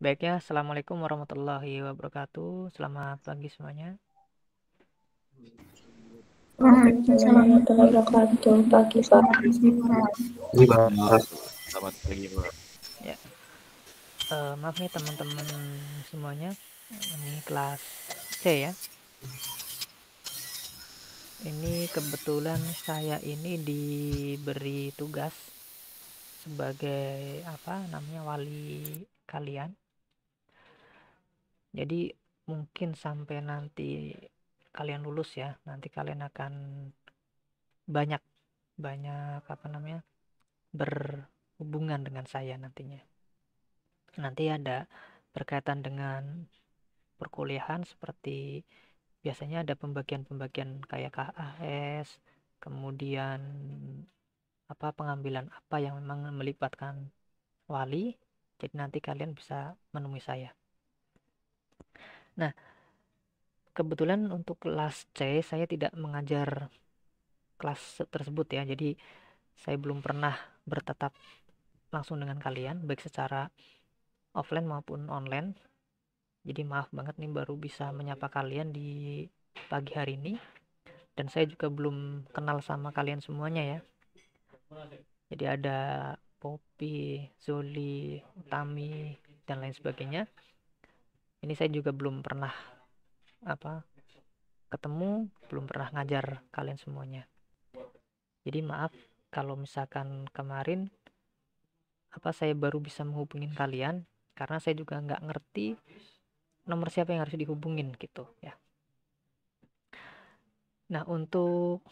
Baiknya, Assalamualaikum warahmatullahi wabarakatuh. Selamat pagi semuanya. Waalaikumsalam warahmatullahi wabarakatuh. Pagi Pak. Ini Bang, selamat pagi Bang. Ya, maaf nih teman-teman semuanya. Ini kelas C ya. Ini kebetulan saya ini diberi tugas sebagai wali kalian. Jadi mungkin sampai nanti kalian lulus ya, nanti kalian akan banyak berhubungan dengan saya nantinya. Nanti ada berkaitan dengan perkuliahan seperti biasanya ada pembagian-pembagian kayak KAS, kemudian pengambilan apa yang memang melibatkan wali. Jadi nanti kalian bisa menemui saya. Nah, kebetulan untuk kelas C saya tidak mengajar kelas tersebut ya. Jadi saya belum pernah bertatap langsung dengan kalian baik secara offline maupun online. Jadi maaf banget nih baru bisa menyapa kalian di pagi hari ini. Dan saya juga belum kenal sama kalian semuanya ya. Jadi ada Poppy, Zuli, Utami, dan lain sebagainya. Ini saya juga belum pernah ketemu, belum pernah ngajar kalian semuanya. Jadi maaf kalau misalkan kemarin saya baru bisa menghubungin kalian karena saya juga nggak ngerti nomor siapa yang harus dihubungin gitu ya. Nah, untuk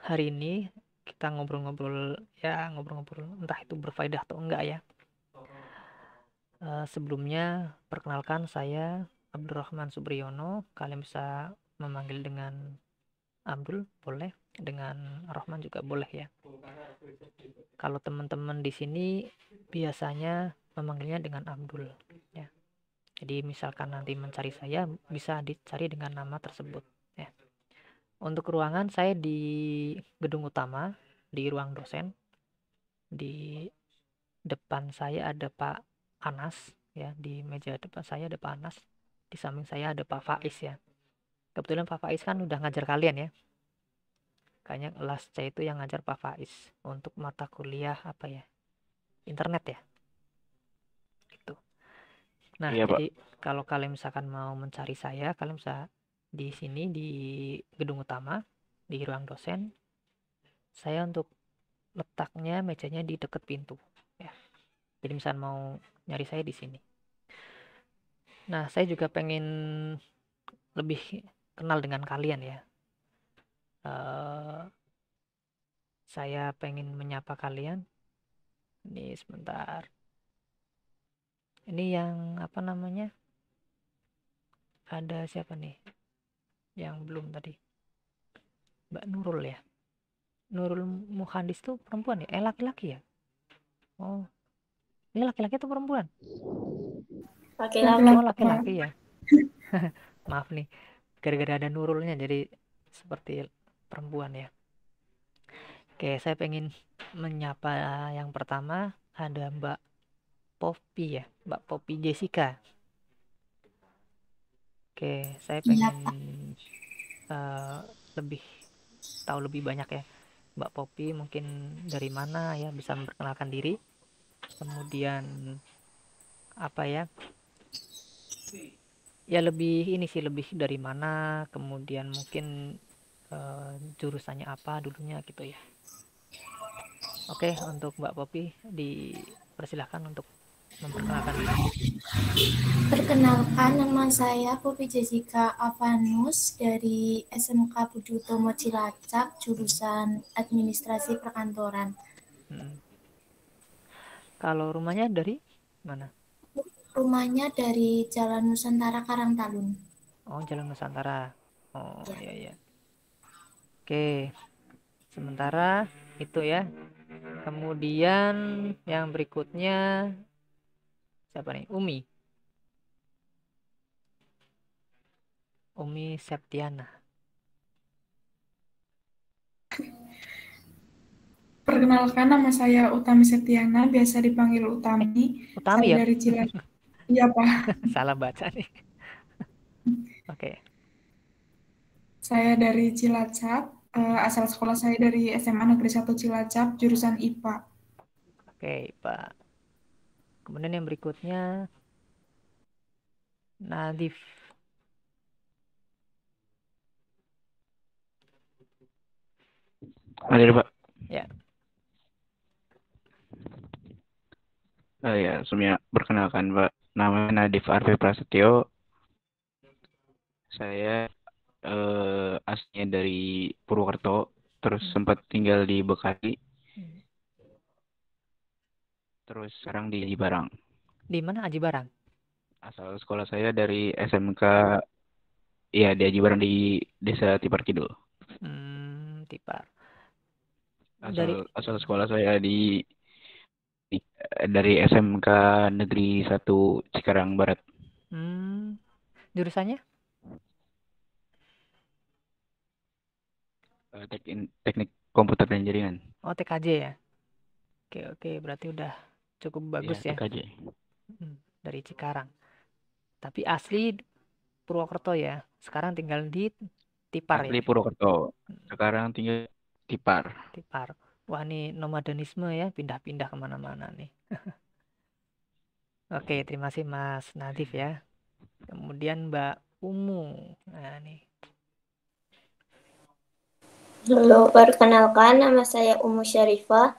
hari ini kita ngobrol-ngobrol entah itu berfaedah atau enggak ya. Sebelumnya perkenalkan saya Abdurrahman Subriyono. Kalian bisa memanggil dengan Abdul boleh, dengan Rahman juga boleh ya. Kalau teman-teman di sini biasanya memanggilnya dengan Abdul ya. Jadi misalkan nanti mencari saya bisa dicari dengan nama tersebut ya. Untuk ruangan saya di gedung utama, di ruang dosen. Di depan saya ada Pak Anas ya, di meja depan saya ada Pak Anas. Di samping saya ada Pak Faiz ya. Kebetulan Pak Faiz kan udah ngajar kalian ya. Kayaknya kelas C itu yang ngajar Pak Faiz untuk mata kuliah internet ya. Gitu. Nah, Iya, jadi kalau kalian misalkan mau mencari saya, kalian bisa di sini di gedung utama, di ruang dosen. Saya untuk letaknya mejanya di dekat pintu ya. Jadi misalkan mau nyari saya di sini. Nah, saya juga pengen lebih kenal dengan kalian ya. Saya pengen menyapa kalian. Ini sebentar. Ini yang ada siapa nih yang belum tadi? Mbak Nurul ya. Nurul Muhandis tuh perempuan ya? Laki-laki ya? Oh, ini laki-laki atau perempuan? Laki-laki. Oh, laki-laki ya. Maaf nih, gara-gara ada Nurulnya jadi seperti perempuan ya. Oke, saya pengen menyapa yang pertama ada Mbak Poppy ya, Mbak Poppy Jessica. Oke, saya pengen lebih tahu lebih banyak ya. Mbak Poppy mungkin dari mana ya, bisa memperkenalkan diri. Kemudian ya lebih ini sih, lebih dari mana, kemudian mungkin jurusannya apa dulunya gitu ya. Oke, untuk Mbak Poppy dipersilahkan untuk memperkenalkan diri. Perkenalkan, nama saya Poppy Jessica Avanus dari SMK Budi Utomo Cilacap, jurusan Administrasi Perkantoran. Kalau rumahnya dari mana? Rumahnya dari Jalan Nusantara Karangtalun. Oh, Jalan Nusantara. Oh, iya iya. Oke. Sementara itu ya. Kemudian yang berikutnya siapa nih? Umi Septiana. Perkenalkan, nama saya Utami Septiana, biasa dipanggil Utami. Utami Saya ya? dari Cilacap. Iya, Pak. Salah baca nih. Oke. Saya dari Cilacap. Asal sekolah saya dari SMA Negeri 1 Cilacap, jurusan IPA. Oke, Pak. Kemudian yang berikutnya Nadif. Hadir, Pak. Ya. Ya, sebelumnya perkenalkan, Pak. Namanya Nadif Arfi Prasetyo. Saya aslinya dari Purwokerto, terus Hmm. sempat tinggal di Bekasi, Hmm. terus sekarang di Cibarang. Di mana Aji Barang? Asal sekolah saya dari SMK, ya di Cibarang di Desa Tipar Kidul. Tipar. Asal Dari asal sekolah saya dari SMK Negeri 1 Cikarang Barat. jurusannya? Teknik komputer dan jaringan. Oh, TKJ ya. Oke, oke, berarti udah cukup bagus Ya, ya. TKJ. Dari Cikarang. Tapi asli Purwokerto ya. Sekarang tinggal di Tipar ya. Asli Purwokerto. Sekarang tinggal Tipar. Tipar. Wah, ini nomadenisme ya, pindah-pindah kemana-mana nih. Oke, terima kasih Mas Nadif ya. Kemudian Mbak Umu. Nah, nih. Halo, perkenalkan nama saya Umu Syarifah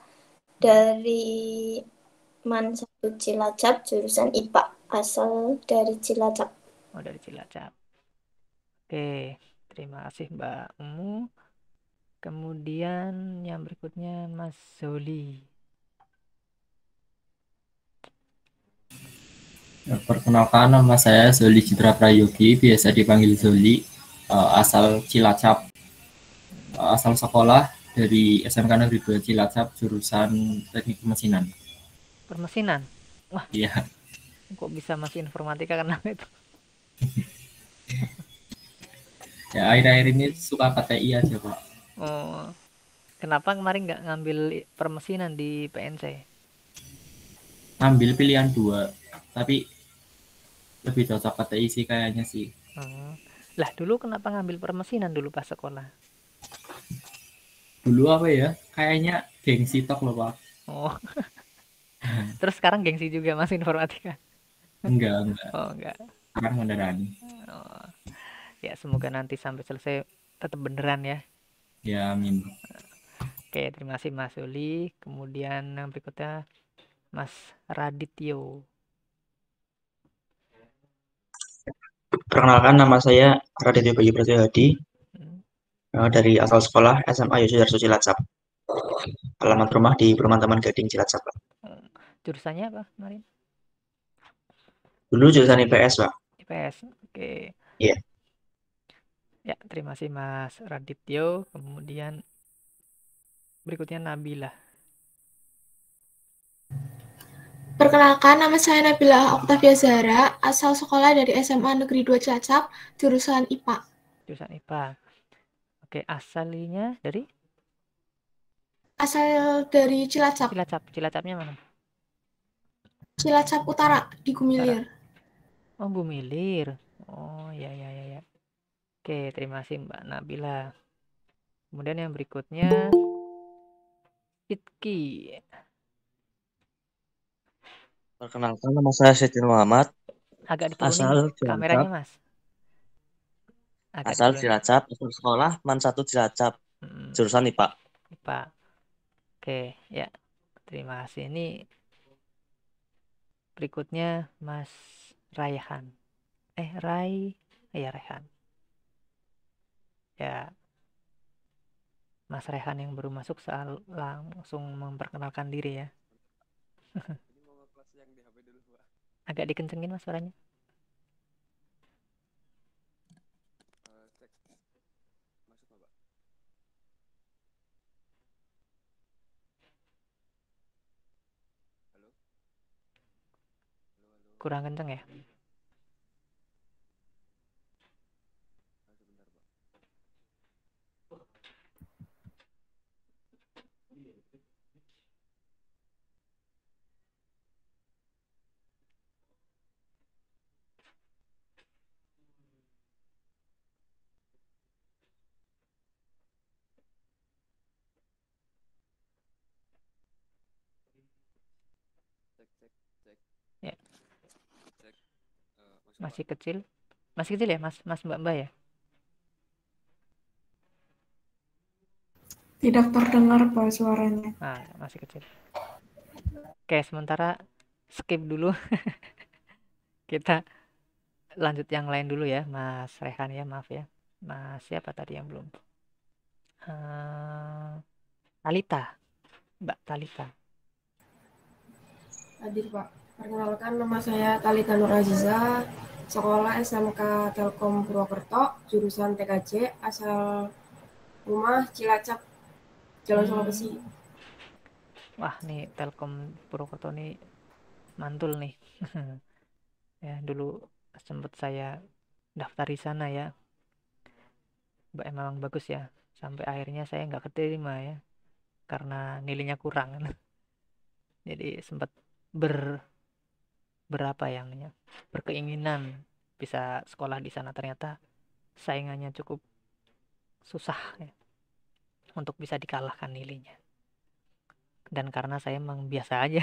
dari MAN 1 Cilacap, jurusan IPA, asal dari Cilacap. Oh, dari Cilacap. Oke, terima kasih Mbak Umu. Kemudian yang berikutnya Mas Zoli. Perkenalkan, nama saya Zoli Citra Prayogi, biasa dipanggil Zoli, asal Cilacap, asal sekolah dari SMK Negeri 2 Cilacap, jurusan Teknik Pemesinan. Permesinan. Wah, Iya, kok bisa masuk informatika kenapa itu? ya akhir-akhir ini suka KTI aja Pak. Oh, kenapa kemarin nggak ngambil permesinan di PNC? Ambil pilihan 2, tapi lebih cocok KTI sih kayaknya sih. Oh. Lah, dulu kenapa ngambil permesinan dulu pas sekolah? Dulu apa ya, kayaknya gengsi tok loh Pak. Oh, terus sekarang gengsi juga masuk informatika? Enggak, Oh, enggak. sekarang beneran. Oh, ya semoga nanti sampai selesai tetap beneran ya. Ya amin. Oke, terima kasih Mas Uli. Kemudian yang berikutnya Mas Radityo. Perkenalkan, nama saya Raditya Bayu Prasetyo Hmm. dari asal sekolah SMA Yosudarso Cilacap. Alamat rumah di Perumahan Taman Gading Cilacap. Oh, jurusannya apa kemarin? Dulu jurusan IPS, Pak. IPS. Oke. Iya. Ya, terima kasih Mas Radityo. Kemudian berikutnya Nabila. Perkenalkan, nama saya Nabila Oktavia Zahra, asal sekolah dari SMA Negeri 2 Cilacap, jurusan IPA. Jurusan IPA. Oke, asalnya dari Asal dari Cilacap, Cilacap. Cilacapnya mana? Cilacap Utara, di Utara. Gumilir. Oh, Gumilir. Oh, ya, ya, ya, ya. Oke, terima kasih Mbak Nabila. Kemudian yang berikutnya Itki. Perkenalkan, nama saya Siti Muhammad, Agak diturunin asal kameranya Cilacap, Mas. Agak diturunin. asal sekolah MAN 1 Cilacap, jurusan IPA. IPA. Oke, ya. Terima kasih. Ini berikutnya Mas Raihan. Ya Raihan. Ya, Mas Rehan yang baru masuk langsung memperkenalkan diri ya. Agak dikencengin Mas suaranya. Kurang kenceng ya. Ya, masih kecil ya mas mbak ya. Tidak terdengar Pak suaranya. Masih kecil. Oke, sementara skip dulu. Kita lanjut yang lain dulu ya, Mas Rehan ya, maaf ya. Mas siapa tadi yang belum? Talita, Mbak Talita. Hadir Pak. Perkenalkan, nama saya Talita Nur Aziza, sekolah SMK Telkom Purwokerto, jurusan TKJ, asal rumah Cilacap, Jalan Sulawesi. Wah, nih Telkom Purwokerto nih mantul nih. Ya, dulu sempat saya daftar di sana ya. Memang bagus ya. Sampai akhirnya saya nggak keterima ya, karena nilainya kurang. Jadi sempat berkeinginan bisa sekolah di sana, ternyata saingannya cukup susah ya, untuk bisa dikalahkan nilainya. Dan karena saya emang biasa aja,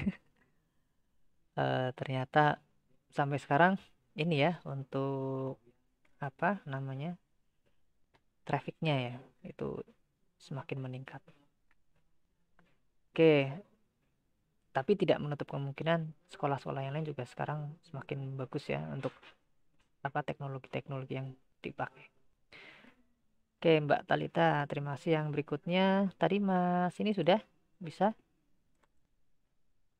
ternyata sampai sekarang ini ya, untuk apa namanya, trafficnya ya, itu semakin meningkat. Oke, tapi tidak menutup kemungkinan sekolah-sekolah yang lain juga sekarang semakin bagus ya untuk apa, teknologi-teknologi yang dipakai. Oke, Mbak Talita, terima kasih. Yang berikutnya tadi Mas ini sudah bisa?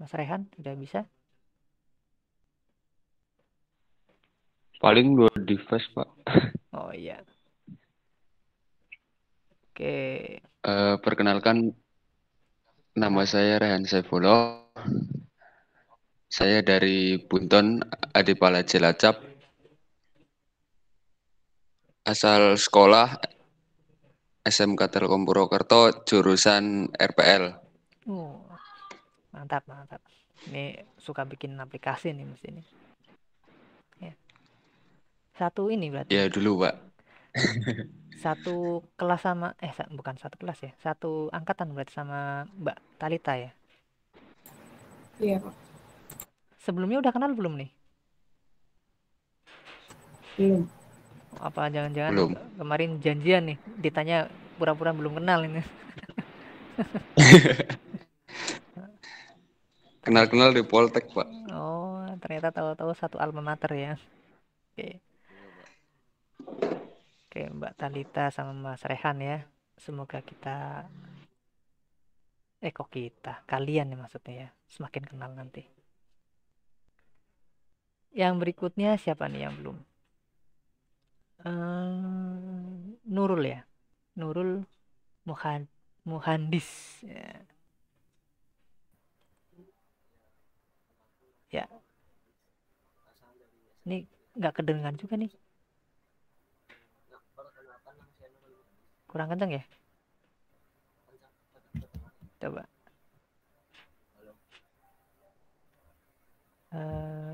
Mas Rehan sudah bisa? Paling 2 device, Pak. Oh iya. Oke. Perkenalkan, nama saya Rehan Saifullah. Saya dari Bunton, Adipala Cilacap. Asal sekolah SMK Telkom Purwokerto, jurusan RPL. Mantap. Ini suka bikin aplikasi nih Mas ini. Ya. Satu ini berarti. Ya dulu, Pak. Satu kelas sama bukan satu kelas ya. Satu angkatan berarti sama Mbak Talita ya. Iya, Pak. Sebelumnya udah kenal belum nih? Belum. Apa jangan-jangan kemarin janjian nih, ditanya pura-pura belum kenal ini. Kenal-kenal di Poltek, Pak. Oh, ternyata tahu-tahu satu alma mater ya. Oke, Mbak Talita sama Mas Rehan ya. Semoga kalian ya maksudnya ya, semakin kenal nanti. Yang berikutnya siapa nih yang belum? Nurul ya. Nurul Muhandis ya. Ya. Ini nggak kedengaran juga nih. Kurang kencang ya? Coba.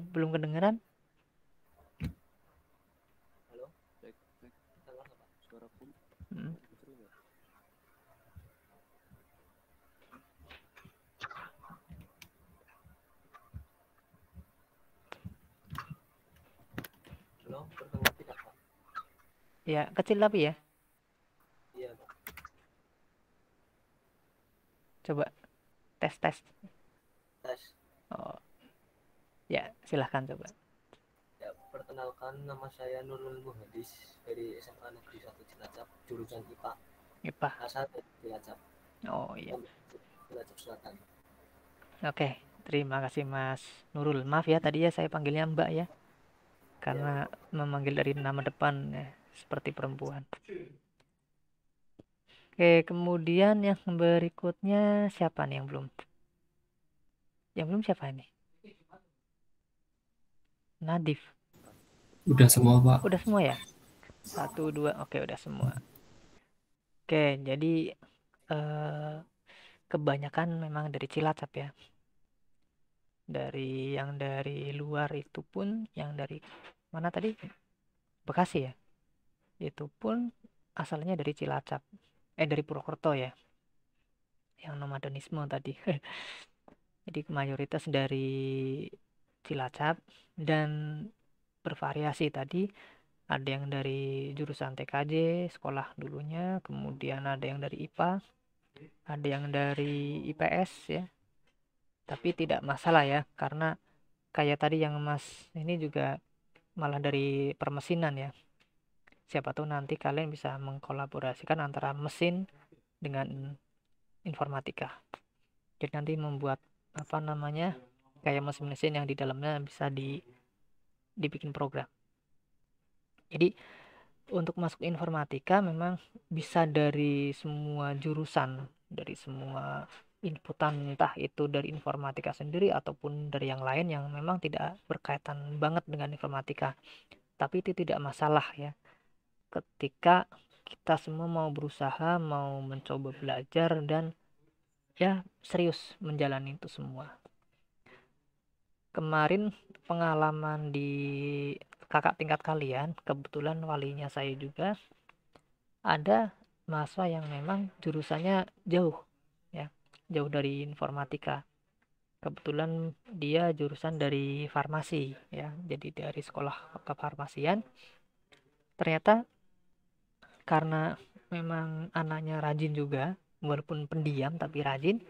Belum kedengeran? Halo, cek. Suaraku. Halo, berdengar tidak, Pak? Ya, kecil tapi ya. Iya, Pak. Coba tes. Tes. Oh. Ya, silahkan coba. Ya, perkenalkan, nama saya Nurul Muhandis dari SMA Negeri 1 Cilacap, jurusan IPA. IPA. Asal dari Cilacap. Oh iya. Cilacap Selatan. Oke, terima kasih Mas Nurul. Maaf ya tadi ya saya panggilnya Mbak ya. Karena memanggil dari nama depan ya, seperti perempuan. Oke, kemudian yang berikutnya siapa nih yang belum? Yang belum siapa ini? Nadif. Udah semua, Pak. Udah semua ya? 1, 2, oke udah semua. Oke, jadi kebanyakan memang dari Cilacap ya. Yang dari luar itu pun, yang dari mana tadi? Bekasi ya. Itu pun asalnya dari Cilacap. Dari Purwokerto ya. Yang nomadenisme tadi. Jadi mayoritas dari Cilacap dan bervariasi tadi. Ada yang dari jurusan TKJ sekolah dulunya, kemudian ada yang dari IPA, ada yang dari IPS ya. Tapi tidak masalah ya, karena kayak tadi yang Mas ini juga malah dari permesinan ya. Siapa tahu nanti kalian bisa mengkolaborasikan antara mesin dengan informatika. Jadi nanti membuat apa namanya kayak mesin-mesin yang di dalamnya bisa dibikin program. Jadi untuk masuk informatika memang bisa dari semua jurusan, dari semua inputan, entah itu dari informatika sendiri ataupun dari yang lain yang memang tidak berkaitan banget dengan informatika. Tapi itu tidak masalah ya, ketika kita semua mau berusaha, mau mencoba belajar dan ya serius menjalani itu semua. Kemarin pengalaman di kakak tingkat kalian, kebetulan walinya saya juga, ada mahasiswa yang memang jurusannya jauh ya, jauh dari informatika. Kebetulan dia jurusan dari farmasi ya, jadi dari sekolah kefarmasian. Ternyata karena memang anaknya rajin juga, walaupun pendiam tapi rajin,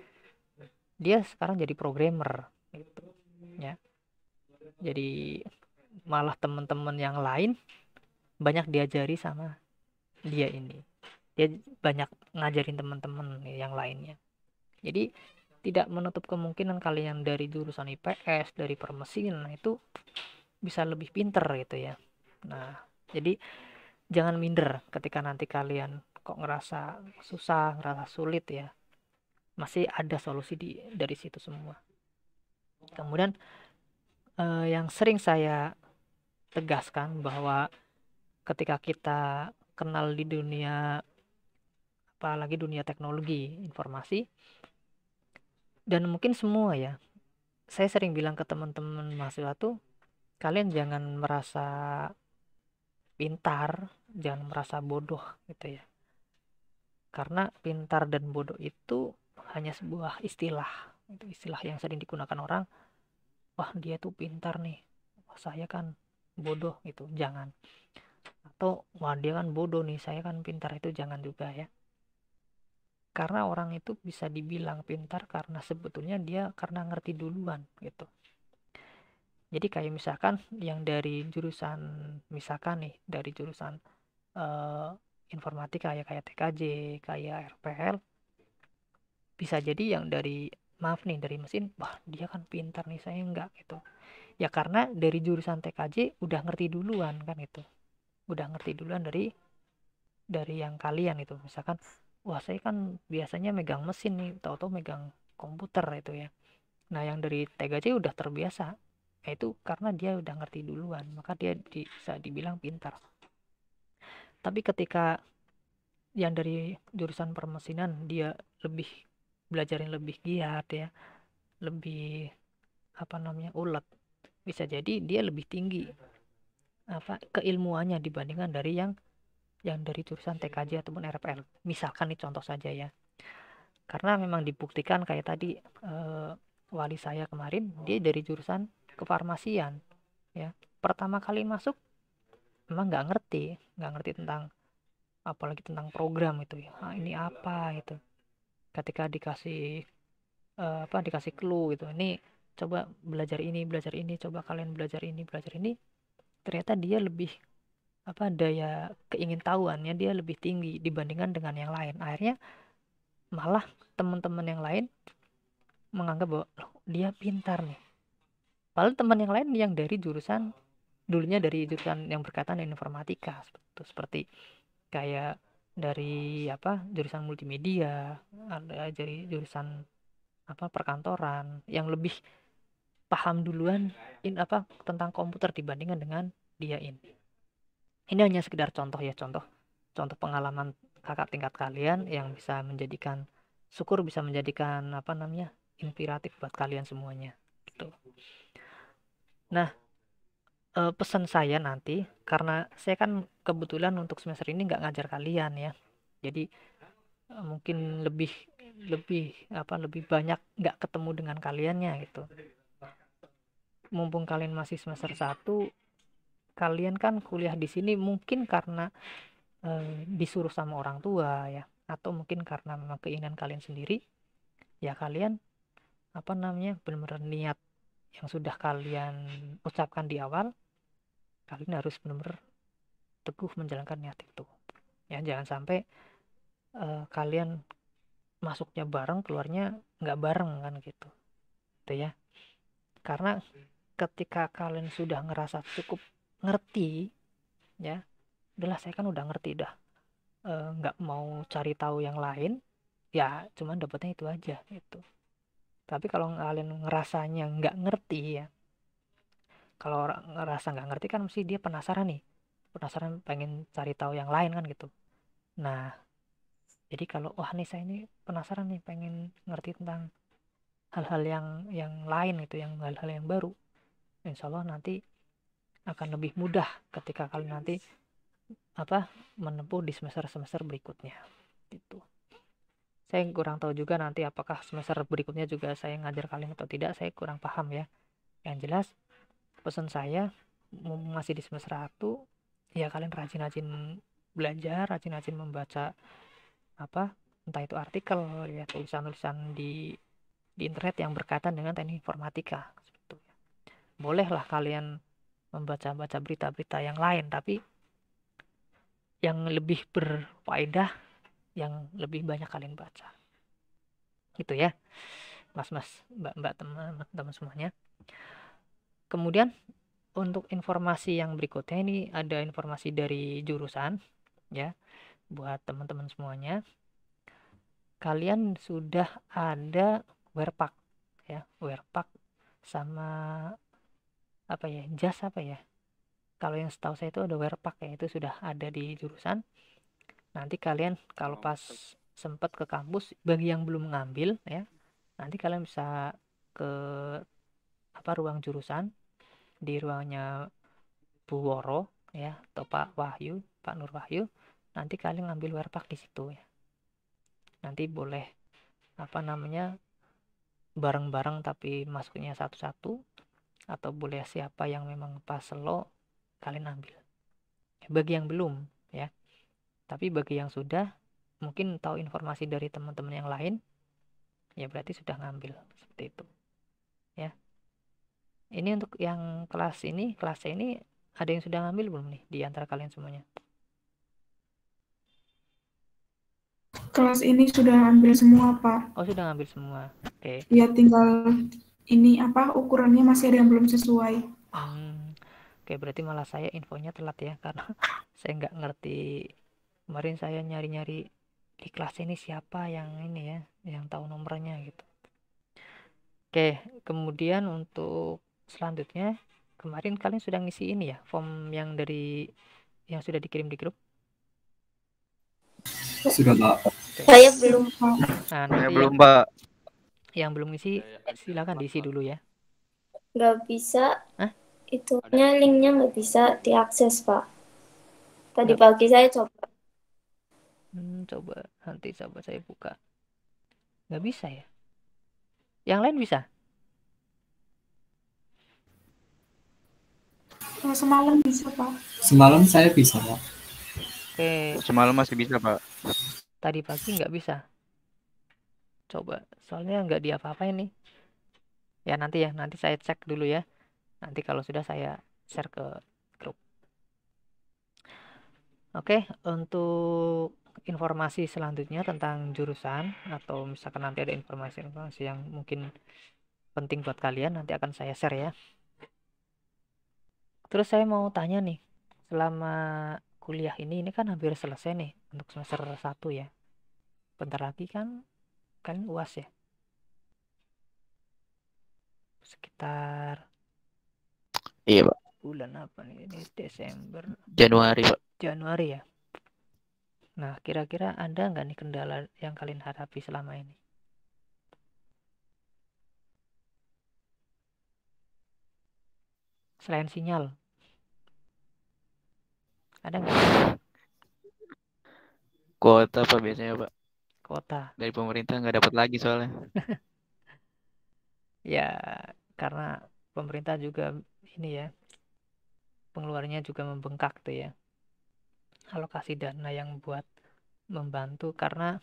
dia sekarang jadi programmer gitu ya. Jadi malah teman-teman yang lain banyak diajari sama dia ini. Dia banyak ngajarin teman-teman yang lainnya. Jadi tidak menutup kemungkinan kalian dari jurusan IPS, dari permesinan itu bisa lebih pinter gitu ya. Nah, jadi jangan minder ketika nanti kalian kok ngerasa susah, ngerasa sulit ya. Masih ada solusi dari situ semua. Kemudian yang sering saya tegaskan bahwa ketika kita kenal di dunia, apalagi dunia teknologi informasi, dan mungkin semua ya, saya sering bilang ke teman-teman mahasiswa tuh, kalian jangan merasa pintar, jangan merasa bodoh gitu ya. Karena pintar dan bodoh itu hanya sebuah istilah, itu istilah yang sering digunakan orang. Wah, dia tuh pintar nih, wah saya kan bodoh gitu, jangan. Atau wah dia kan bodoh nih, saya kan pintar, itu jangan juga ya. Karena orang itu bisa dibilang pintar karena sebetulnya dia karena ngerti duluan gitu. Jadi kayak misalkan yang dari jurusan, misalkan nih dari jurusan informatika ya, kayak TKJ, kayak RPL, bisa jadi yang dari, maaf nih, dari mesin, wah dia kan pintar nih, saya enggak gitu. Ya karena dari jurusan TKJ udah ngerti duluan kan itu. Udah ngerti duluan dari yang kalian itu. Misalkan, wah saya kan biasanya megang mesin nih, tahu-tahu megang komputer itu ya. Nah yang dari TKJ udah terbiasa. Itu karena dia udah ngerti duluan, maka dia bisa dibilang pintar. Tapi ketika yang dari jurusan permesinan dia lebih belajarin lebih giat ya, lebih ulet, bisa jadi dia lebih tinggi keilmuannya dibandingkan dari yang dari jurusan TKJ ataupun RPL. Misalkan nih contoh saja ya. Karena memang dibuktikan kayak tadi wali saya kemarin, dia dari jurusan kefarmasian ya. Pertama kali masuk memang nggak ngerti tentang, apalagi tentang program itu ya. Nah, ini apa itu. Ketika dikasih dikasih clue gitu, ini coba belajar ini, coba kalian belajar ini, ternyata dia lebih daya keingintahuannya dia lebih tinggi dibandingkan dengan yang lain. Akhirnya malah teman-teman yang lain menganggap bahwa dia pintar nih. Padahal teman yang lain yang dari jurusan dulunya dari jurusan yang berkaitan dengan informatika, seperti kayak dari jurusan multimedia, ada dari jurusan perkantoran yang lebih paham duluan tentang komputer dibandingkan dengan dia ini. Ini hanya sekedar contoh ya, contoh pengalaman kakak tingkat kalian yang bisa menjadikan inspiratif buat kalian semuanya gitu. Nah, pesan saya nanti, karena saya kan kebetulan untuk semester ini nggak ngajar kalian ya, jadi mungkin lebih lebih banyak nggak ketemu dengan kaliannya gitu. Mumpung kalian masih semester 1, kalian kan kuliah di sini mungkin karena disuruh sama orang tua ya, atau mungkin karena memang keinginan kalian sendiri. Ya kalian benar-benar niat yang sudah kalian ucapkan di awal, kalian harus benar-benar teguh menjalankan niat itu. Ya jangan sampai kalian masuknya bareng, keluarnya nggak bareng kan gitu. Gitu ya. Karena ketika kalian sudah ngerasa cukup ngerti, ya, udahlah saya kan udah ngerti dah, nggak mau cari tahu yang lain, ya cuman dapatnya itu aja gitu. Tapi kalau kalian ngerasanya nggak ngerti ya, kalau orang ngerasa nggak ngerti kan mesti dia penasaran pengen cari tahu yang lain kan gitu. Nah jadi kalau wah nih saya ini penasaran nih pengen ngerti tentang hal-hal yang lain gitu, hal-hal yang baru, insya Allah nanti akan lebih mudah ketika kalian nanti menempuh di semester berikutnya gitu. Saya kurang tahu juga nanti apakah semester berikutnya juga saya ngajar kalian atau tidak, saya kurang paham ya. Yang jelas pesan saya masih di semester 1 ya, kalian rajin-rajin belajar, rajin-rajin membaca entah itu artikel ya, tulisan-tulisan di internet yang berkaitan dengan teknik informatika gitu. Bolehlah kalian membaca-baca berita-berita yang lain, tapi yang lebih berfaedah, yang lebih banyak kalian baca gitu ya, mas-mas, mbak-mbak, teman-teman semuanya. Kemudian untuk informasi yang berikutnya ini ada informasi dari jurusan ya, buat teman-teman semuanya. Kalian sudah ada werpak ya, werpak sama jas kalau yang setahu saya itu ada werpak ya, itu sudah ada di jurusan. Nanti kalian kalau pas sempat ke kampus, bagi yang belum ngambil ya, nanti kalian bisa ke ruang jurusan, di ruangnya Bu Woro ya, atau Pak Nur Wahyu, nanti kalian ngambil werpak di situ ya. Nanti boleh bareng-bareng tapi masuknya satu-satu, atau boleh siapa yang memang pas lo kalian ambil. Bagi yang belum ya, tapi bagi yang sudah mungkin tahu informasi dari teman-teman yang lain ya, berarti sudah ngambil seperti itu ya. Ini untuk yang kelas C ini ada yang sudah ngambil belum nih di antara kalian semuanya? Kelas ini sudah ambil semua, Pak. Oh, sudah ngambil semua. Oke. Ya, tinggal ini ukurannya masih ada yang belum sesuai. Oke, berarti malah saya infonya telat ya, karena saya nggak ngerti. Kemarin saya nyari-nyari di kelas ini siapa yang ini ya, yang tahu nomornya gitu. Oke, kemudian untuk selanjutnya, kemarin kalian sudah ngisi ini ya, form yang sudah dikirim di grup? Sudah, Pak. Saya belum, Pak. Nah, Saya belum, Pak. Yang belum ngisi silakan diisi dulu ya. Nggak bisa. Itunya linknya nggak bisa diakses, Pak. Tadi pagi saya coba. Coba nanti saya buka. Nggak bisa ya? Yang lain bisa? Semalam bisa, Pak. Semalam saya bisa, Pak. Oke. Semalam masih bisa, Pak. Tadi pagi nggak bisa. Coba, soalnya nggak diapa-apain nih. Ya nanti saya cek dulu ya. Nanti kalau sudah saya share ke grup. Oke, untuk informasi selanjutnya tentang jurusan, atau misalkan nanti ada informasi yang mungkin penting buat kalian, nanti akan saya share ya. Terus saya mau tanya nih, selama kuliah ini kan hampir selesai nih untuk semester 1 ya. Bentar lagi kan UAS ya. Sekitar Iya, Pak. bulan apa nih? Ini Desember. Januari, Pak. Januari ya. Nah, kira-kira ada nggak nih kendala yang kalian hadapi selama ini? Selain sinyal, ada nggak? Kuota, Pak, biasanya, Pak. Kuota. Dari pemerintah nggak dapat lagi soalnya. Ya, karena pemerintah juga ini ya, pengeluarannya juga membengkak tuh ya. Alokasi dana yang buat membantu, karena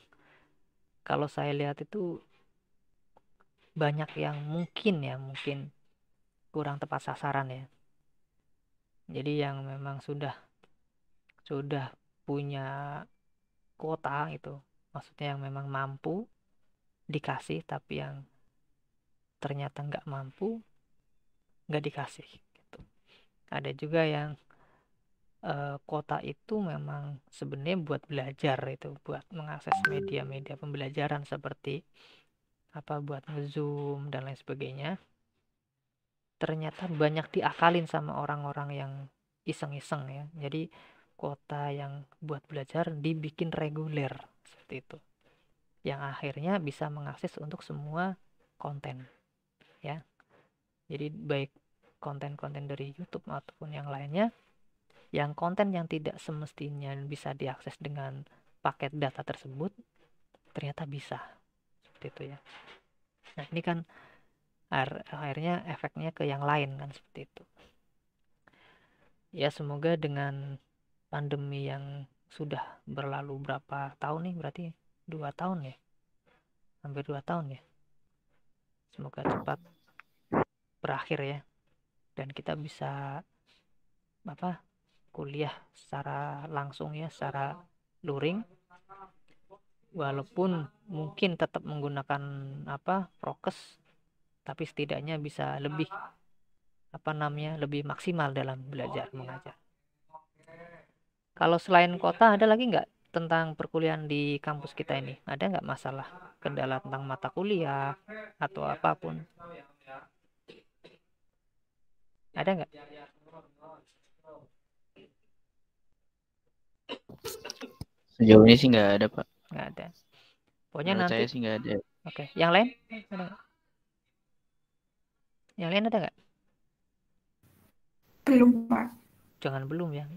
kalau saya lihat itu banyak yang mungkin kurang tepat sasaran ya. Jadi yang memang sudah punya kuota itu, maksudnya yang memang mampu dikasih, tapi yang ternyata nggak mampu nggak dikasih gitu. Ada juga yang kuota itu memang sebenarnya buat belajar, itu buat mengakses media-media pembelajaran seperti buat nge-zoom dan lain sebagainya. Ternyata banyak diakalin sama orang-orang yang iseng-iseng ya. Jadi kuota yang buat belajar dibikin reguler seperti itu, yang akhirnya bisa mengakses untuk semua konten ya. Jadi baik konten-konten dari YouTube ataupun yang lainnya, yang konten yang tidak semestinya bisa diakses dengan paket data tersebut ternyata bisa seperti itu ya. Nah ini kan akhirnya efeknya ke yang lain kan, seperti itu ya. Semoga dengan pandemi yang sudah berlalu berapa tahun nih, berarti 2 tahun ya, hampir 2 tahun ya, semoga cepat berakhir ya, dan kita bisa kuliah secara langsung ya, secara luring, walaupun mungkin tetap menggunakan prokes, tapi setidaknya bisa lebih lebih maksimal dalam belajar mengajar. Kalau selain kota ada lagi nggak tentang perkuliahan di kampus kita ini? Ada nggak masalah kendala tentang mata kuliah atau apapun? Ada nggak? Sejauh ini sih nggak ada, Pak. Nggak ada. Pokoknya Menurut nanti. saya sih nggak ada. Oke. Yang lain? Ada nggak? Yang lain ada nggak? Belum, Pak. Jangan belum ya.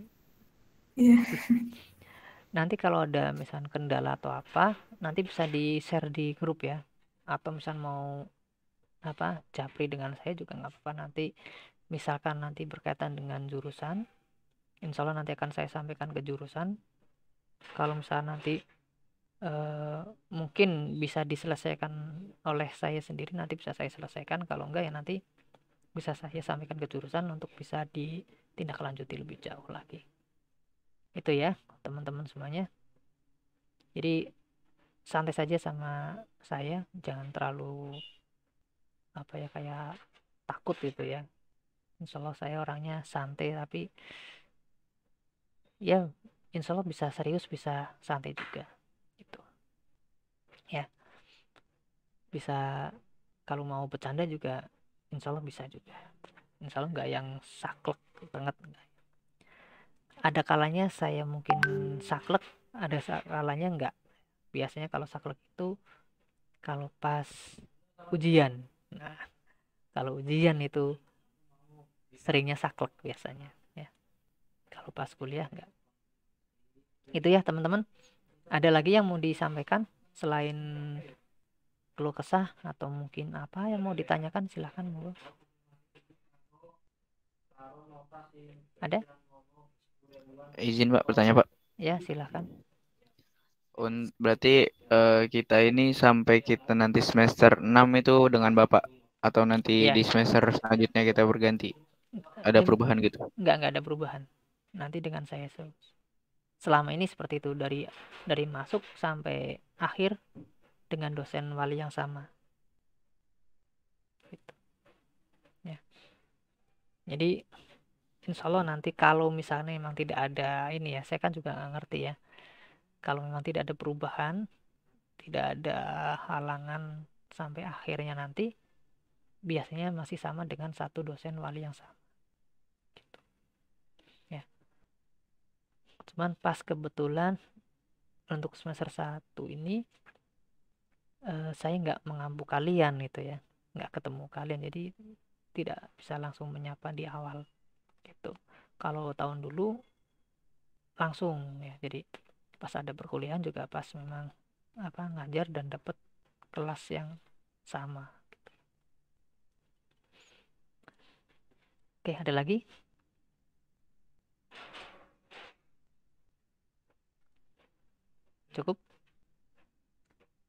Iya. Nanti kalau ada misalnya kendala atau apa, nanti bisa di-share di grup ya. Atau misalnya mau japri dengan saya juga nggak apa-apa. Nanti misalkan nanti berkaitan dengan jurusan, insya Allah nanti akan saya sampaikan ke jurusan. Kalau misalnya nanti mungkin bisa diselesaikan oleh saya sendiri, nanti bisa saya selesaikan. Kalau enggak ya nanti bisa saya sampaikan ke jurusan untuk bisa ditindaklanjuti lebih jauh lagi. Itu ya teman-teman semuanya. Jadi santai saja sama saya, jangan terlalu kayak takut gitu ya. Insya Allah saya orangnya santai, tapi ya insya Allah bisa serius, bisa santai juga gitu ya. Bisa kalau mau bercanda juga insya Allah bisa juga. Insya Allah nggak yang saklek banget. Ada kalanya saya mungkin saklek, ada kalanya enggak. Biasanya kalau saklek itu kalau pas ujian. Nah, kalau ujian itu seringnya saklek biasanya ya. Kalau pas kuliah enggak. Itu ya teman-teman. Ada lagi yang mau disampaikan selain keluh kesah atau mungkin apa yang mau ditanyakan, silahkan monggo. Ada? Izin Pak, bertanya Pak. Ya silahkan. Berarti kita ini sampai kita nanti semester 6 itu dengan Bapak, atau nanti Ya. di semester selanjutnya kita berganti? Ada perubahan gitu? Enggak ada perubahan. Nanti dengan saya selama ini seperti itu, dari masuk sampai akhir dengan dosen wali yang sama. Gitu. Ya. Jadi insya Allah nanti kalau misalnya memang tidak ada ini ya, saya kan juga nggak ngerti ya. Kalau memang tidak ada perubahan, tidak ada halangan sampai akhirnya nanti, biasanya masih sama dengan satu dosen wali yang sama. Gitu. Ya. Cuman pas kebetulan untuk semester 1 ini saya nggak mengampu kalian gitu ya, nggak ketemu kalian, jadi tidak bisa langsung menyapa di awal gitu. Kalau tahun dulu langsung ya, jadi pas ada perkuliahan juga pas memang ngajar dan dapat kelas yang sama. Oke, ada lagi? Cukup?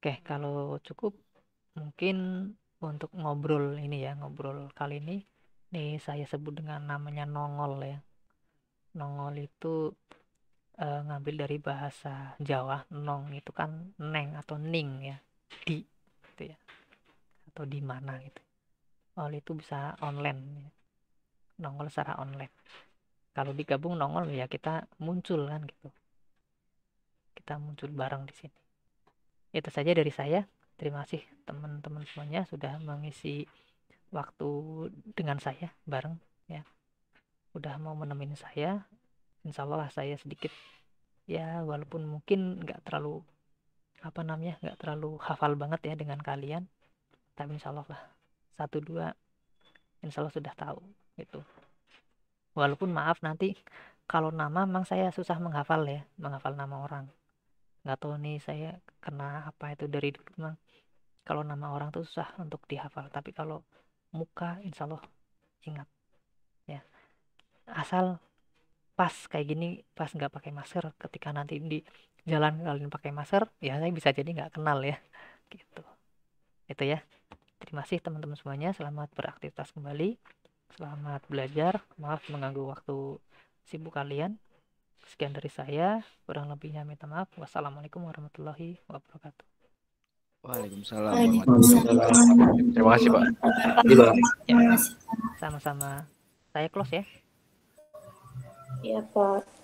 Oke, kalau cukup mungkin untuk ngobrol kali ini saya sebut dengan namanya nongol ya. Nongol itu ngambil dari bahasa Jawa. Nong itu kan neng atau ning ya, di gitu ya, atau di mana gitu. Itu bisa online ya. Nongol secara online. Kalau digabung nongol ya kita muncul kan gitu. Kita muncul bareng di sini. Itu saja dari saya. Terima kasih teman-teman semuanya sudah mengisi waktu dengan saya bareng ya. Udah mau menemani saya. Insya Allah saya sedikit ya, walaupun mungkin nggak terlalu hafal banget ya dengan kalian, tapi insya Allah lah 1-2 insya Allah sudah tahu gitu. Walaupun maaf nanti kalau nama memang saya susah menghafal nama orang. Nggak tahu nih saya kena apa itu dari dulu, memang kalau nama orang tuh susah untuk dihafal, tapi kalau muka insya Allah ingat ya. Asal pas kayak gini, pas nggak pakai masker, ketika nanti di jalan kalian pakai masker ya saya bisa jadi nggak kenal ya gitu. Itu ya. Terima kasih teman-teman semuanya, selamat beraktivitas kembali, selamat belajar, maaf mengganggu waktu sibuk kalian. Sekian dari saya, kurang lebihnya minta maaf. Wassalamualaikum warahmatullahi wabarakatuh. Waalaikumsalam warahmatullahi wabarakatuh. Terima kasih Pak. Ya, sama-sama. Saya close ya. Iya Pak.